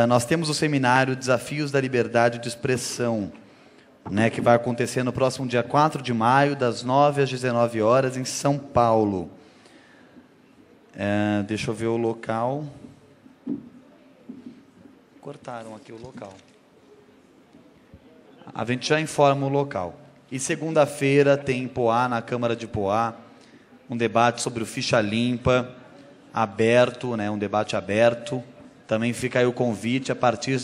Nós temos o seminário Desafios da Liberdade de Expressão, né, que vai acontecer no próximo dia 4 de maio, das 9 às 19 horas, em São Paulo. Deixa eu ver o local. Cortaram aqui o local. A gente já informa o local. E segunda-feira tem em Poá, na Câmara de Poá, um debate sobre o Ficha Limpa, aberto, né, um debate aberto. Também fica aí o convite, a partir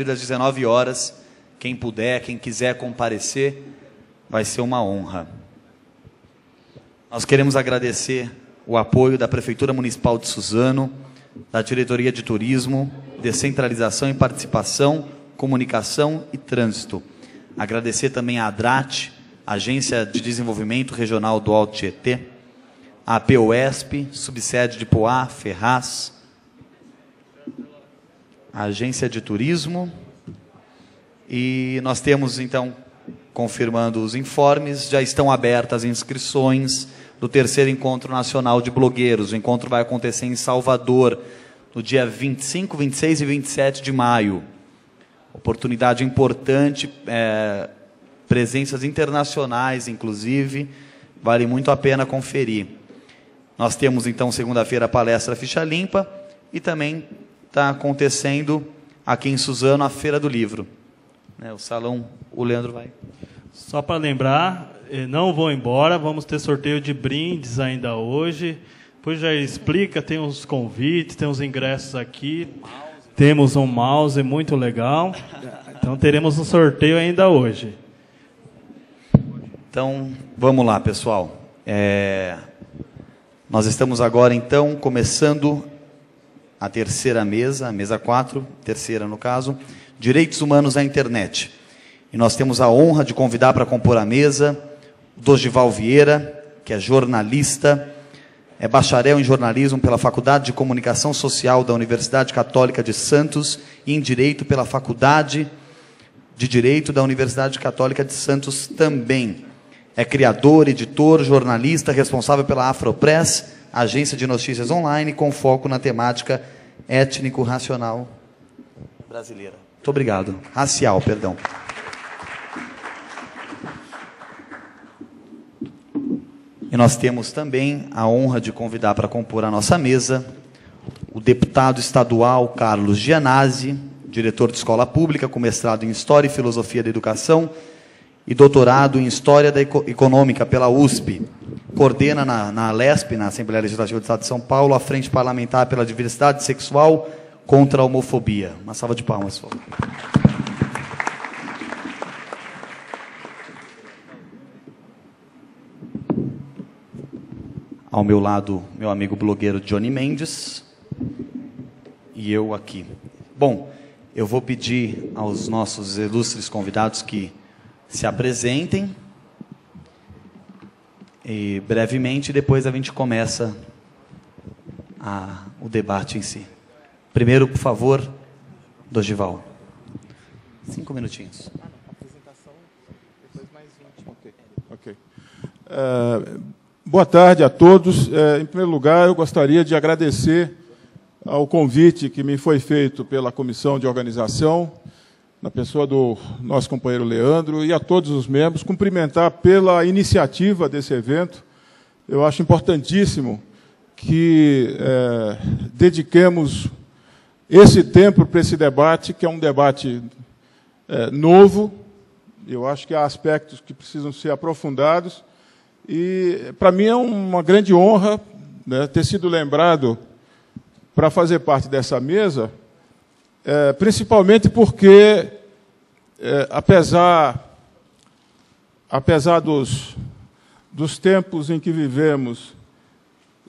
das 19 horas, quem puder, quem quiser comparecer, vai ser uma honra. Nós queremos agradecer o apoio da Prefeitura Municipal de Suzano, da Diretoria de Turismo, Descentralização e Participação, Comunicação e Trânsito. Agradecer também a ADRAT, Agência de Desenvolvimento Regional do Alto Tietê, a APOESP, subsede de Poá, Ferraz, a Agência de Turismo, e nós temos, então, confirmando os informes, já estão abertas as inscrições do terceiro Encontro Nacional de Blogueiros. O encontro vai acontecer em Salvador, no dia 25, 26 e 27 de maio. Oportunidade importante, presenças internacionais, inclusive, vale muito a pena conferir. Nós temos, então, segunda-feira, a palestra Ficha Limpa, e também está acontecendo aqui em Suzano a Feira do Livro. O salão, o Leandro vai. Só para lembrar, não vão embora, vamos ter sorteio de brindes ainda hoje. Depois já explica, tem uns convites, tem os ingressos aqui. Temos um mouse muito legal. Então teremos um sorteio ainda hoje. Então, vamos lá, pessoal. Nós estamos agora, então, começando a terceira mesa, a mesa 4, terceira no caso, Direitos Humanos na Internet. E nós temos a honra de convidar para compor a mesa o Dorival Vieira, que é jornalista, é bacharel em jornalismo pela Faculdade de Comunicação Social da Universidade Católica de Santos e em Direito pela Faculdade de Direito da Universidade Católica de Santos também. É criador, editor, jornalista, responsável pela Afropress, agência de notícias online, com foco na temática étnico-racional brasileira. Muito obrigado. Racial, perdão. E nós temos também a honra de convidar para compor a nossa mesa o deputado estadual Carlos Gianazzi, diretor de escola pública, com mestrado em História e Filosofia da Educação e doutorado em História Econômica pela USP. Coordena na ALESP, na Assembleia Legislativa do Estado de São Paulo, a Frente Parlamentar pela Diversidade Sexual contra a Homofobia. Uma salva de palmas, por favor. Ao meu lado, meu amigo blogueiro Johnny Mendes, e eu aqui. Bom, eu vou pedir aos nossos ilustres convidados que se apresentem, e brevemente, depois a gente começa o debate em si. Primeiro, por favor, Dorival. 5 minutinhos. Apresentação, depois mais 20. Ok. Boa tarde a todos. Em primeiro lugar, eu gostaria de agradecer ao convite que me foi feito pela Comissão de Organização, na pessoa do nosso companheiro Leandro, e a todos os membros, cumprimentar pela iniciativa desse evento. Eu acho importantíssimo que dediquemos esse tempo para esse debate, que é um debate novo. Eu acho que há aspectos que precisam ser aprofundados. E, para mim, é uma grande honra, né, ter sido lembrado para fazer parte dessa mesa, principalmente porque, apesar dos tempos em que vivemos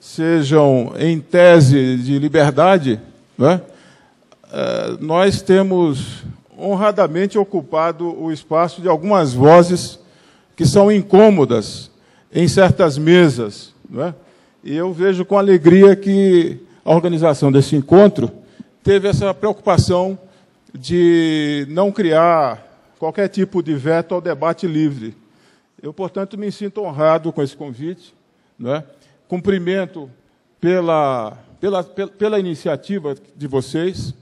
sejam em tese de liberdade, né, nós temos honradamente ocupado o espaço de algumas vozes que são incômodas em certas mesas, não é? E eu vejo com alegria que a organização desse encontro teve essa preocupação de não criar qualquer tipo de veto ao debate livre. Eu, portanto, me sinto honrado com esse convite, não é? Cumprimento pela iniciativa de vocês,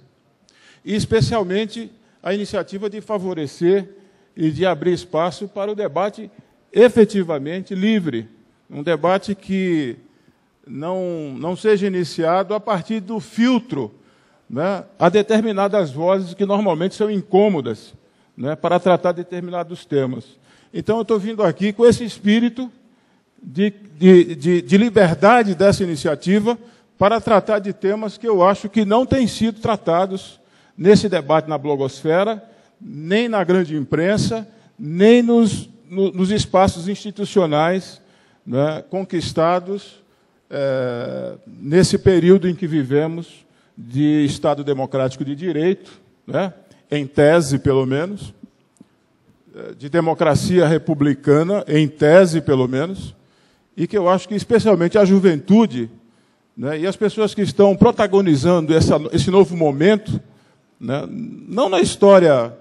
e, especialmente, a iniciativa de favorecer e de abrir espaço para o debate efetivamente livre, um debate que não seja iniciado a partir do filtro, né, a determinadas vozes que normalmente são incômodas, né, para tratar determinados temas. Então, eu estou vindo aqui com esse espírito de liberdade dessa iniciativa para tratar de temas que eu acho que não têm sido tratados nesse debate na blogosfera, nem na grande imprensa, nem nos espaços institucionais, né, conquistados nesse período em que vivemos de Estado democrático de direito, né, em tese, pelo menos, de democracia republicana, em tese, pelo menos, e que eu acho que, especialmente, a juventude, né, e as pessoas que estão protagonizando esse novo momento, né, não na história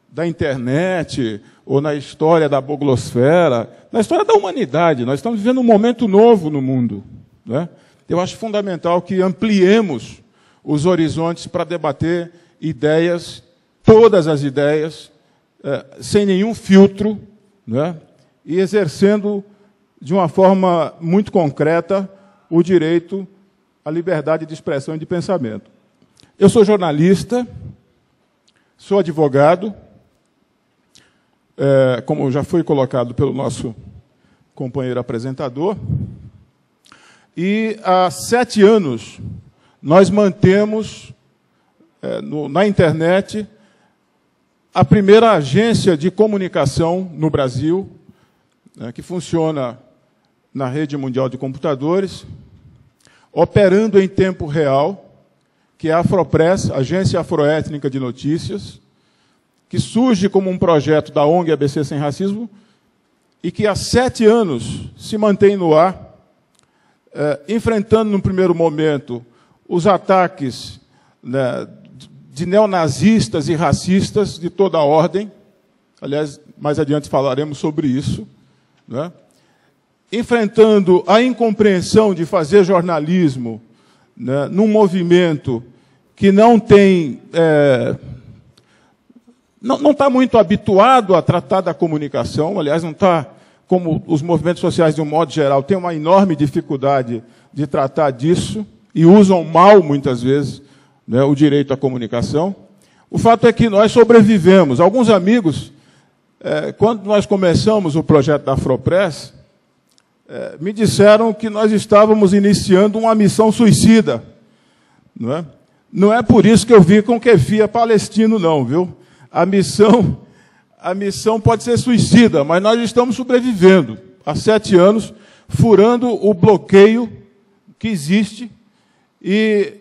da internet ou na história da blogosfera, na história da humanidade. Nós estamos vivendo um momento novo no mundo, né? Eu acho fundamental que ampliemos os horizontes para debater ideias, todas as ideias, sem nenhum filtro, né? E exercendo de uma forma muito concreta o direito à liberdade de expressão e de pensamento. Eu sou jornalista, sou advogado, como já foi colocado pelo nosso companheiro apresentador, e há 7 anos nós mantemos na internet a primeira agência de comunicação no Brasil, que funciona na rede mundial de computadores, operando em tempo real, que é a Afropress, Agência Afroétnica de Notícias, que surge como um projeto da ONG ABC Sem Racismo e que há 7 anos se mantém no ar, enfrentando, no primeiro momento, os ataques, né, de neonazistas e racistas de toda a ordem. Aliás, mais adiante falaremos sobre isso, né? Enfrentando a incompreensão de fazer jornalismo, né, num movimento que não tem... não está muito habituado a tratar da comunicação, aliás, não está, como os movimentos sociais, de um modo geral, têm uma enorme dificuldade de tratar disso, e usam mal, muitas vezes, né, o direito à comunicação. O fato é que nós sobrevivemos. Alguns amigos, quando nós começamos o projeto da Afropress, me disseram que nós estávamos iniciando uma missão suicida. Não é por isso que eu vim com kefir palestino, não, viu? A missão pode ser suicida, mas nós estamos sobrevivendo há 7 anos, furando o bloqueio que existe e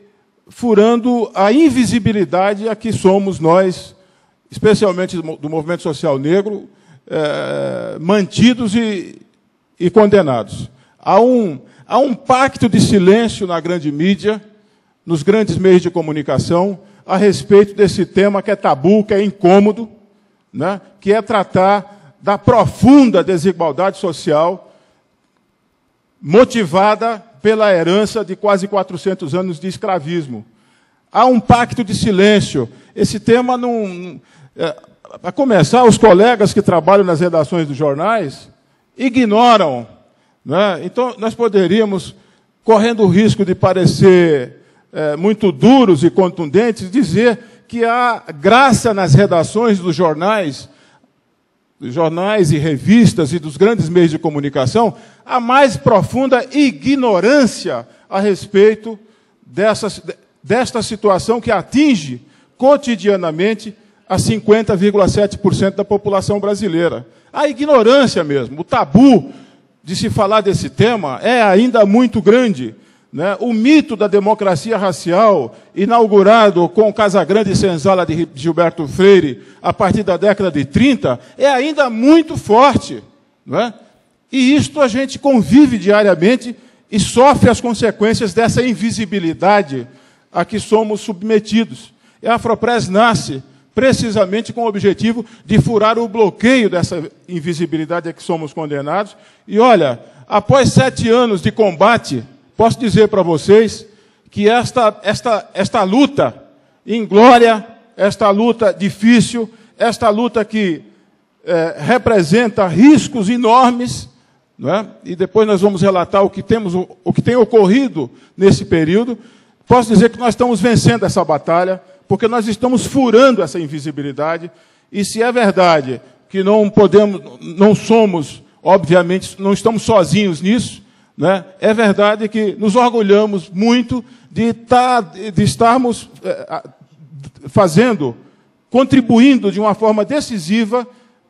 furando a invisibilidade a que somos nós, especialmente do movimento social negro, mantidos e condenados. Há um pacto de silêncio na grande mídia, nos grandes meios de comunicação, a respeito desse tema que é tabu, que é incômodo, né, que é tratar da profunda desigualdade social motivada pela herança de quase 400 anos de escravismo. Há um pacto de silêncio. Esse tema não... a começar, os colegas que trabalham nas redações dos jornais ignoram, né? Então, nós poderíamos, correndo o risco de parecer muito duros e contundentes, dizer que há graça nas redações dos jornais e revistas e dos grandes meios de comunicação, a mais profunda ignorância a respeito desta situação que atinge cotidianamente a 50,7% da população brasileira. A ignorância mesmo, o tabu de se falar desse tema é ainda muito grande, né? O mito da democracia racial, inaugurado com o Casagrande e Senzala de Gilberto Freire, a partir da década de 30, é ainda muito forte, né? E isto a gente convive diariamente e sofre as consequências dessa invisibilidade a que somos submetidos. E a Afropress nasce precisamente com o objetivo de furar o bloqueio dessa invisibilidade a que somos condenados. E, olha, após 7 anos de combate, posso dizer para vocês que esta luta inglória, esta luta difícil, esta luta que representa riscos enormes, não é? E depois nós vamos relatar o que tem ocorrido nesse período. Posso dizer que nós estamos vencendo essa batalha, porque nós estamos furando essa invisibilidade, e se é verdade que não somos, obviamente, não estamos sozinhos nisso, né? É verdade que nos orgulhamos muito de estarmos contribuindo de uma forma decisiva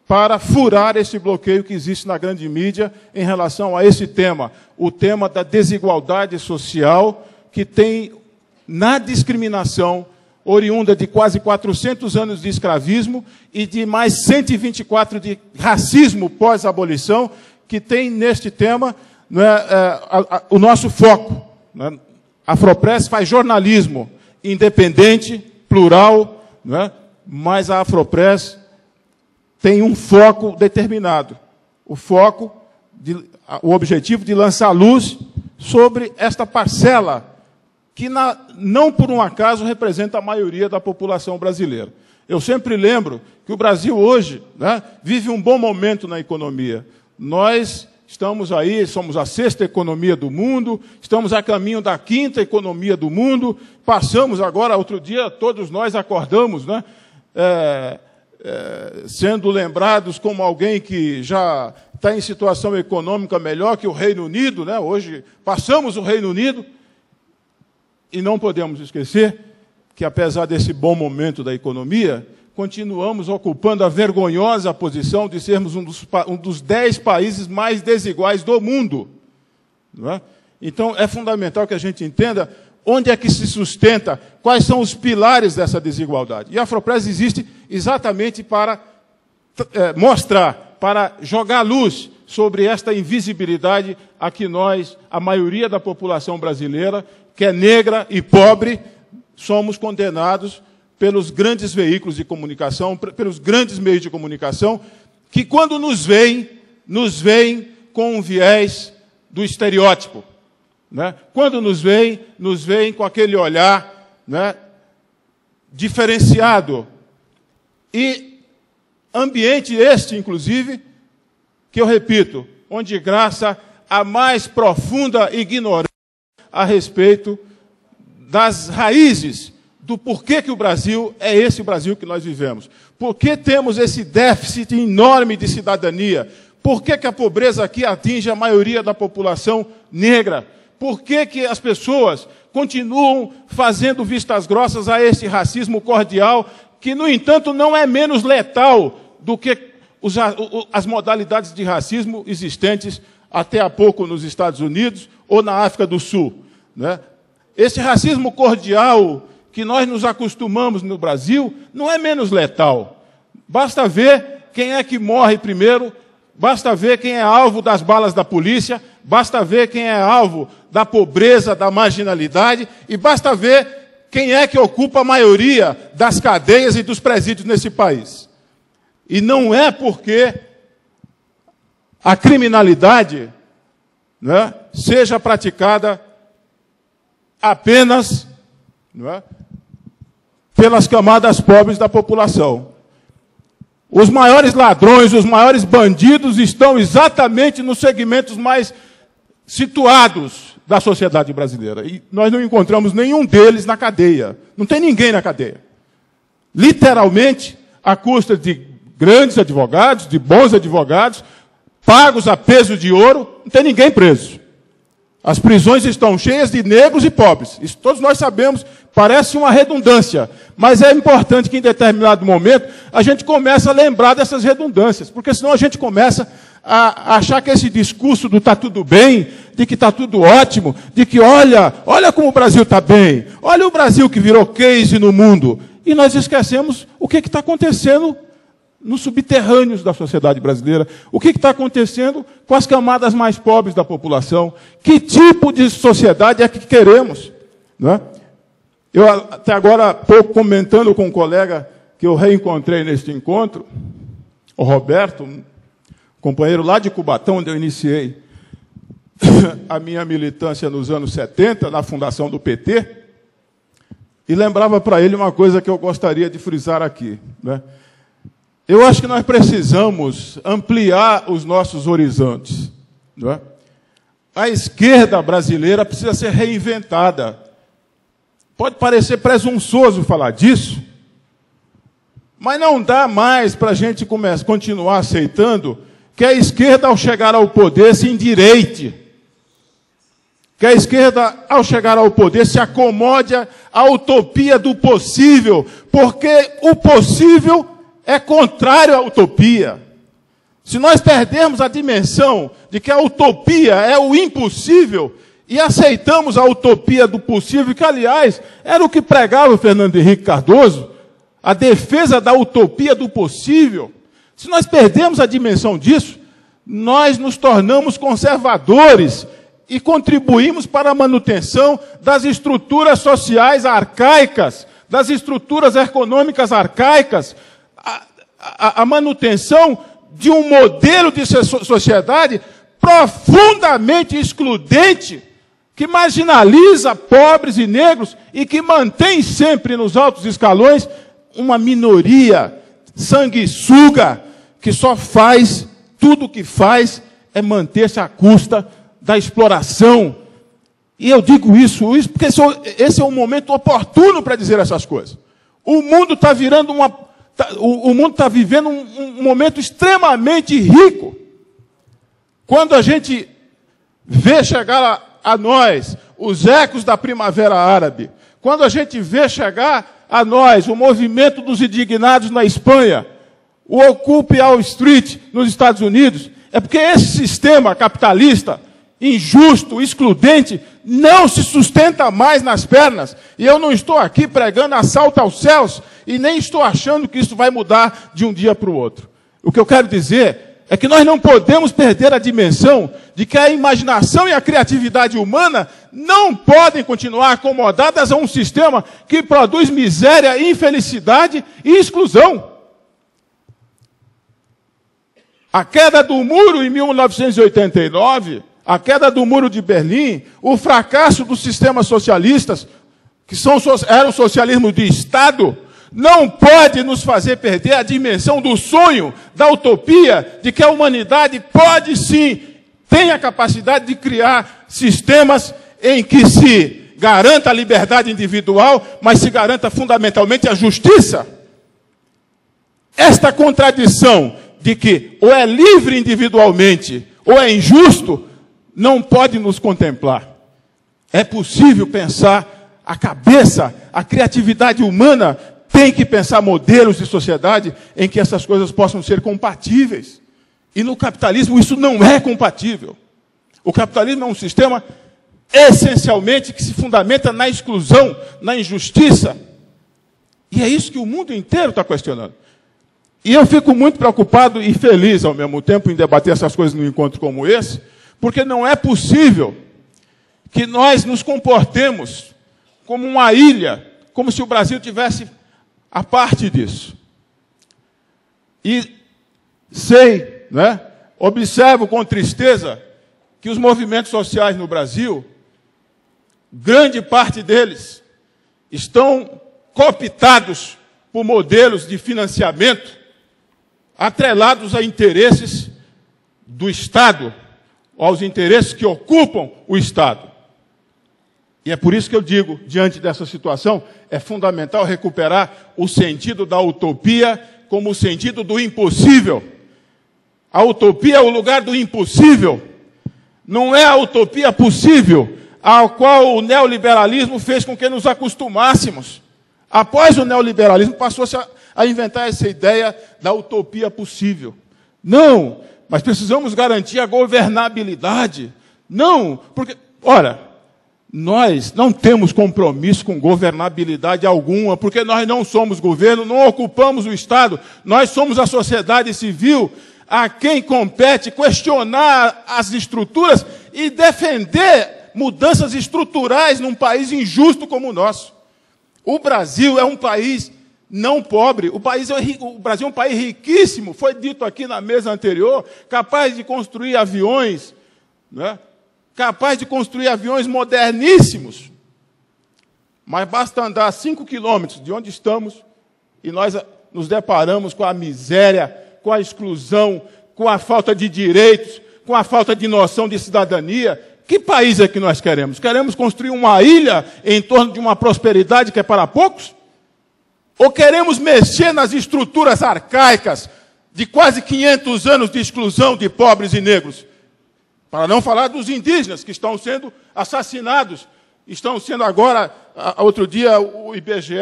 para furar esse bloqueio que existe na grande mídia em relação a esse tema, o tema da desigualdade social, que tem na discriminação oriunda de quase 400 anos de escravismo e de mais 124 de racismo pós-abolição, que tem neste tema, né, o nosso foco. Né? A Afropress faz jornalismo independente, plural, né? Mas a Afropress tem um foco determinado. O objetivo de lançar luz sobre esta parcela que não por um acaso representa a maioria da população brasileira. Eu sempre lembro que o Brasil hoje, né, vive um bom momento na economia. Nós estamos aí, somos a 6ª economia do mundo, estamos a caminho da 5ª economia do mundo, passamos agora, outro dia, todos nós acordamos, né, sendo lembrados como alguém que já está em situação econômica melhor que o Reino Unido, né? Hoje passamos o Reino Unido, e não podemos esquecer que, apesar desse bom momento da economia, continuamos ocupando a vergonhosa posição de sermos um dos 10 países mais desiguais do mundo. Não é? Então, é fundamental que a gente entenda onde é que se sustenta, quais são os pilares dessa desigualdade. E a Afropress existe exatamente para mostrar, para jogar luz sobre esta invisibilidade a que nós, a maioria da população brasileira, que é negra e pobre, somos condenados pelos grandes veículos de comunicação, pelos grandes meios de comunicação, que, quando nos veem com um viés do estereótipo. Né? Quando nos veem com aquele olhar, né, diferenciado. E ambiente este, inclusive, que eu repito, onde graça a mais profunda ignorância a respeito das raízes do porquê que o Brasil é esse Brasil que nós vivemos. Por que temos esse déficit enorme de cidadania? Por que a pobreza aqui atinge a maioria da população negra? Por que as pessoas continuam fazendo vistas grossas a esse racismo cordial, que, no entanto, não é menos letal do que as modalidades de racismo existentes até há pouco nos Estados Unidos ou na África do Sul? Né? Esse racismo cordial que nós nos acostumamos no Brasil não é menos letal. Basta ver quem é que morre primeiro, basta ver quem é alvo das balas da polícia, basta ver quem é alvo da pobreza, da marginalidade, e basta ver quem é que ocupa a maioria das cadeias e dos presídios nesse país. E não é porque a criminalidade, né, seja praticada apenas, não é, pelas camadas pobres da população. Os maiores ladrões, os maiores bandidos estão exatamente nos segmentos mais situados da sociedade brasileira. E nós não encontramos nenhum deles na cadeia. Não tem ninguém na cadeia. Literalmente, à custa de grandes advogados, de bons advogados, pagos a peso de ouro, não tem ninguém preso. As prisões estão cheias de negros e pobres. Isso todos nós sabemos, parece uma redundância. Mas é importante que, em determinado momento, a gente comece a lembrar dessas redundâncias. Porque senão a gente começa a achar que esse discurso do está tudo bem, de que está tudo ótimo, de que olha como o Brasil está bem, olha o Brasil que virou case no mundo. E nós esquecemos o que está acontecendo nos subterrâneos da sociedade brasileira, o que está acontecendo com as camadas mais pobres da população, que tipo de sociedade é que queremos. Não é? Eu, até agora, há pouco, comentando com um colega que eu reencontrei neste encontro, o Roberto, um companheiro lá de Cubatão, onde eu iniciei a minha militância nos anos 70, na fundação do PT, e lembrava para ele uma coisa que eu gostaria de frisar aqui, né? Eu acho que nós precisamos ampliar os nossos horizontes, não é? A esquerda brasileira precisa ser reinventada. Pode parecer presunçoso falar disso, mas não dá mais para a gente continuar aceitando que a esquerda, ao chegar ao poder, se endireite. Que a esquerda, ao chegar ao poder, se acomode à utopia do possível, porque o possível é contrário à utopia. Se nós perdermos a dimensão de que a utopia é o impossível e aceitamos a utopia do possível, que, aliás, era o que pregava o Fernando Henrique Cardoso, a defesa da utopia do possível, se nós perdemos a dimensão disso, nós nos tornamos conservadores e contribuímos para a manutenção das estruturas sociais arcaicas, das estruturas econômicas arcaicas, a manutenção de um modelo de sociedade profundamente excludente, que marginaliza pobres e negros e que mantém sempre nos altos escalões uma minoria sanguessuga que só faz, tudo o que faz é manter-se à custa da exploração. E eu digo isso porque esse é um momento oportuno para dizer essas coisas. O mundo está virando o mundo está vivendo um momento extremamente rico. Quando a gente vê chegar a nós os ecos da Primavera Árabe, quando a gente vê chegar a nós o movimento dos indignados na Espanha, o Occupy Wall Street nos Estados Unidos, é porque esse sistema capitalista, injusto, excludente, não se sustenta mais nas pernas. E eu não estou aqui pregando assalto aos céus e nem estou achando que isso vai mudar de um dia para o outro. O que eu quero dizer é que nós não podemos perder a dimensão de que a imaginação e a criatividade humana não podem continuar acomodadas a um sistema que produz miséria, infelicidade e exclusão. A queda do muro em 1989, a queda do muro de Berlim, o fracasso dos sistemas socialistas, que eram socialismo de Estado, não pode nos fazer perder a dimensão do sonho, da utopia, de que a humanidade pode sim, tem a capacidade de criar sistemas em que se garanta a liberdade individual, mas se garanta fundamentalmente a justiça. Esta contradição de que ou é livre individualmente ou é injusto, não pode nos contemplar. É possível pensar a cabeça, a criatividade humana tem que pensar modelos de sociedade em que essas coisas possam ser compatíveis. E no capitalismo isso não é compatível. O capitalismo é um sistema essencialmente que se fundamenta na exclusão, na injustiça. E é isso que o mundo inteiro está questionando. E eu fico muito preocupado e feliz ao mesmo tempo em debater essas coisas num encontro como esse, porque não é possível que nós nos comportemos como uma ilha, como se o Brasil tivesse a parte disso. E sei, né, observo com tristeza que os movimentos sociais no Brasil, grande parte deles, estão cooptados por modelos de financiamento atrelados a interesses do Estado, aos interesses que ocupam o Estado. E é por isso que eu digo, diante dessa situação, é fundamental recuperar o sentido da utopia como o sentido do impossível. A utopia é o lugar do impossível. Não é a utopia possível, ao qual o neoliberalismo fez com que nos acostumássemos. Após o neoliberalismo, passou-se a inventar essa ideia da utopia possível. Não, mas precisamos garantir a governabilidade. Não, porque, ora, nós não temos compromisso com governabilidade alguma, porque nós não somos governo, não ocupamos o Estado, nós somos a sociedade civil, a quem compete questionar as estruturas e defender mudanças estruturais num país injusto como o nosso. O Brasil é um país não pobre, o Brasil é um país riquíssimo, foi dito aqui na mesa anterior, capaz de construir aviões, né? Capaz de construir aviões moderníssimos. Mas basta andar 5 quilômetros de onde estamos e nós nos deparamos com a miséria, com a exclusão, com a falta de direitos, com a falta de noção de cidadania. Que país é que nós queremos? Queremos construir uma ilha em torno de uma prosperidade que é para poucos? Ou queremos mexer nas estruturas arcaicas de quase 500 anos de exclusão de pobres e negros? Para não falar dos indígenas que estão sendo assassinados. Estão sendo agora, outro dia o IBGE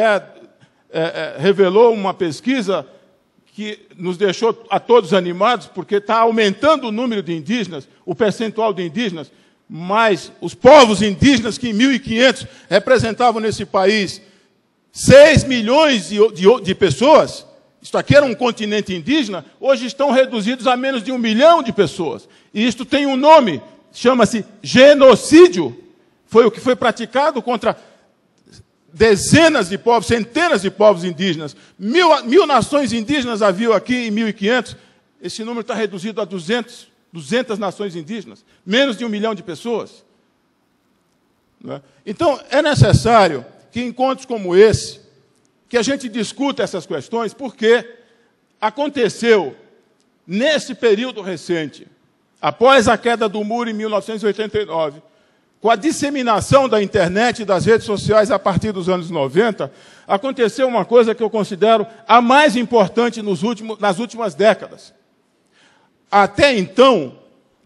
revelou uma pesquisa que nos deixou a todos animados, porque está aumentando o número de indígenas, o percentual de indígenas, mas os povos indígenas que em 1500 representavam nesse país 6 milhões de pessoas, isto aqui era um continente indígena, hoje estão reduzidos a menos de 1 milhão de pessoas. E isto tem um nome, chama-se genocídio. Foi o que foi praticado contra dezenas de povos, centenas de povos indígenas. Mil nações indígenas haviam aqui em 1500. Esse número está reduzido a 200 nações indígenas. Menos de 1 milhão de pessoas. Não é? Então, é necessário que em encontros como esse, que a gente discuta essas questões, porque aconteceu, nesse período recente, após a queda do muro em 1989, com a disseminação da internet e das redes sociais a partir dos anos 90, aconteceu uma coisa que eu considero a mais importante nas últimas décadas. Até então,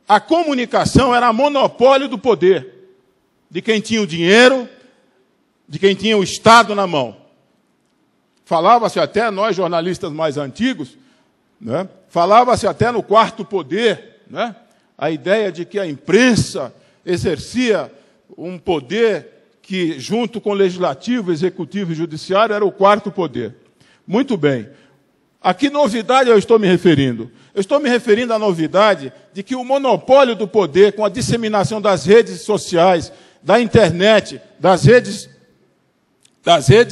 a comunicação era monopólio do poder, de quem tinha o dinheiro, de quem tinha o Estado na mão. Falava-se até, nós jornalistas mais antigos, né, falava-se até no quarto poder, né, a ideia de que a imprensa exercia um poder que, junto com o legislativo, executivo e judiciário, era o quarto poder. Muito bem. A que novidade eu estou me referindo? Eu estou me referindo à novidade de que o monopólio do poder, com a disseminação das redes sociais, da internet, das redes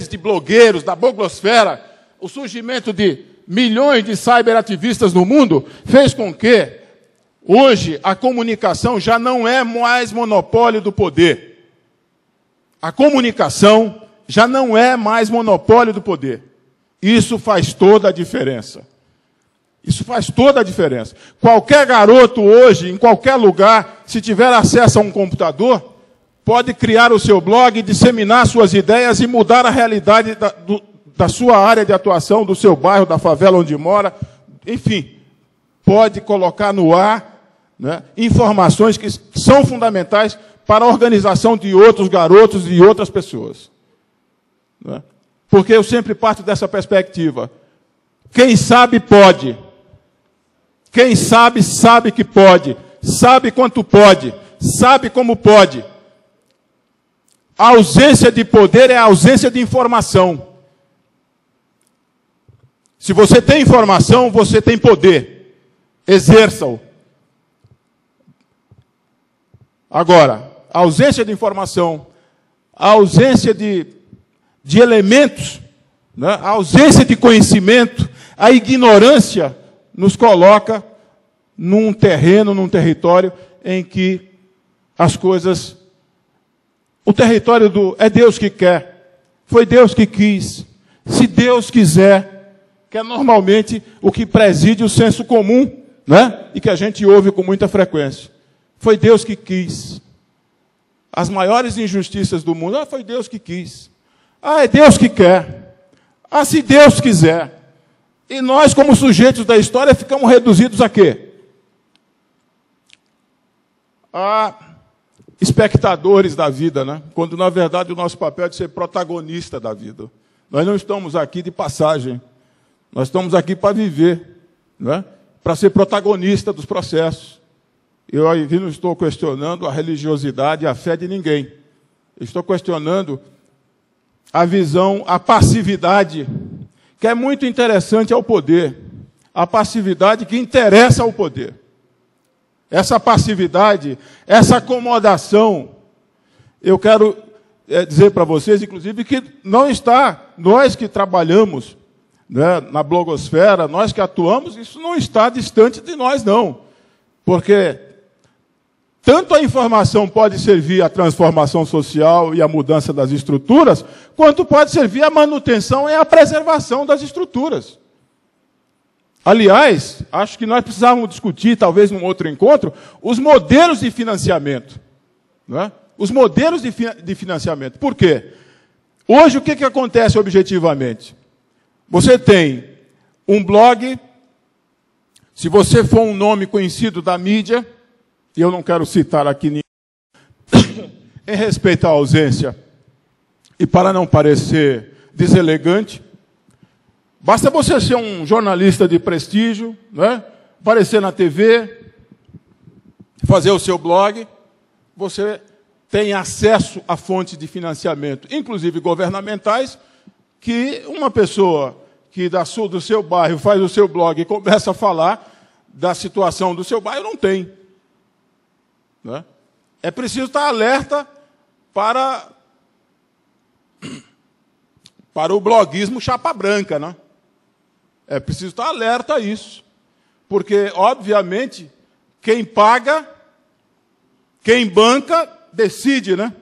de blogueiros, da blogosfera, o surgimento de milhões de cyberativistas no mundo, fez com que hoje, a comunicação já não é mais monopólio do poder. A comunicação já não é mais monopólio do poder. Isso faz toda a diferença. Isso faz toda a diferença. Qualquer garoto hoje, em qualquer lugar, se tiver acesso a um computador, pode criar o seu blog, disseminar suas ideias e mudar a realidade da sua área de atuação, do seu bairro, da favela onde mora, enfim. Pode colocar no ar, né, informações que são fundamentais para a organização de outros garotos e outras pessoas. Né? Porque eu sempre parto dessa perspectiva. Quem sabe, pode. Quem sabe, sabe que pode. Sabe quanto pode. Sabe como pode. A ausência de poder é a ausência de informação. Se você tem informação, você tem poder. Exerça-o. Agora, a ausência de informação, a ausência de elementos, né, a ausência de conhecimento, a ignorância nos coloca num terreno, num território em que as coisas... O território é Deus que quer. Foi Deus que quis. Se Deus quiser, que é normalmente o que preside o senso comum, né? E que a gente ouve com muita frequência. Foi Deus que quis. As maiores injustiças do mundo, foi Deus que quis. É Deus que quer. Se Deus quiser. E nós, como sujeitos da história, ficamos reduzidos a quê? A espectadores da vida, né? Quando, na verdade, o nosso papel é de ser protagonista da vida. Nós não estamos aqui de passagem. Nós estamos aqui para viver, né? Para ser protagonista dos processos. Eu aí não estou questionando a religiosidade e a fé de ninguém. Eu estou questionando a visão, a passividade, que é muito interessante ao poder. A passividade que interessa ao poder. Essa passividade, essa acomodação, eu quero dizer para vocês, inclusive, que não está, nós que trabalhamos, né, na blogosfera, nós que atuamos, isso não está distante de nós, não. Porque tanto a informação pode servir à transformação social e à mudança das estruturas, quanto pode servir à manutenção e à preservação das estruturas. Aliás, acho que nós precisávamos discutir, talvez num outro encontro, os modelos de financiamento. Não é? Os modelos de financiamento. Por quê? Hoje, o que acontece objetivamente? Você tem um blog, se você for um nome conhecido da mídia, e eu não quero citar aqui ninguém, em respeito à ausência, e para não parecer deselegante, basta você ser um jornalista de prestígio, né? Aparecer na TV, fazer o seu blog, você tem acesso a fontes de financiamento, inclusive governamentais, que uma pessoa que do seu bairro faz o seu blog e começa a falar da situação do seu bairro, não tem. Né? É preciso estar alerta para o bloguismo chapa branca. Né? É preciso estar alerta a isso. Porque, obviamente, quem paga, quem banca, decide. Né?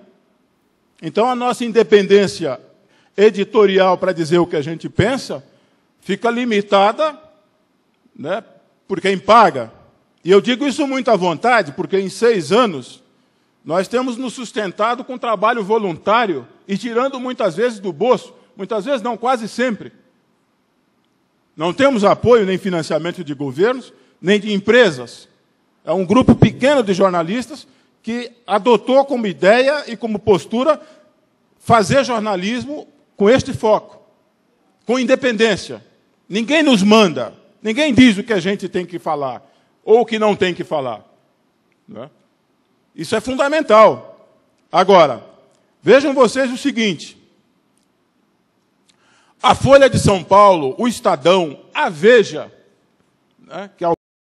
Então, a nossa independência editorial para dizer o que a gente pensa fica limitada, né, por quem paga. E eu digo isso muito à vontade, porque em 6 anos nós temos nos sustentado com trabalho voluntário e tirando muitas vezes do bolso, muitas vezes não, quase sempre. Não temos apoio nem financiamento de governos, nem de empresas. É um grupo pequeno de jornalistas que adotou como ideia e como postura fazer jornalismo com este foco, com independência. Ninguém nos manda, ninguém diz o que a gente tem que falar, ou o que não tem que falar. Né? Isso é fundamental. Agora, vejam vocês o seguinte, a Folha de São Paulo, o Estadão, a Veja, né, que é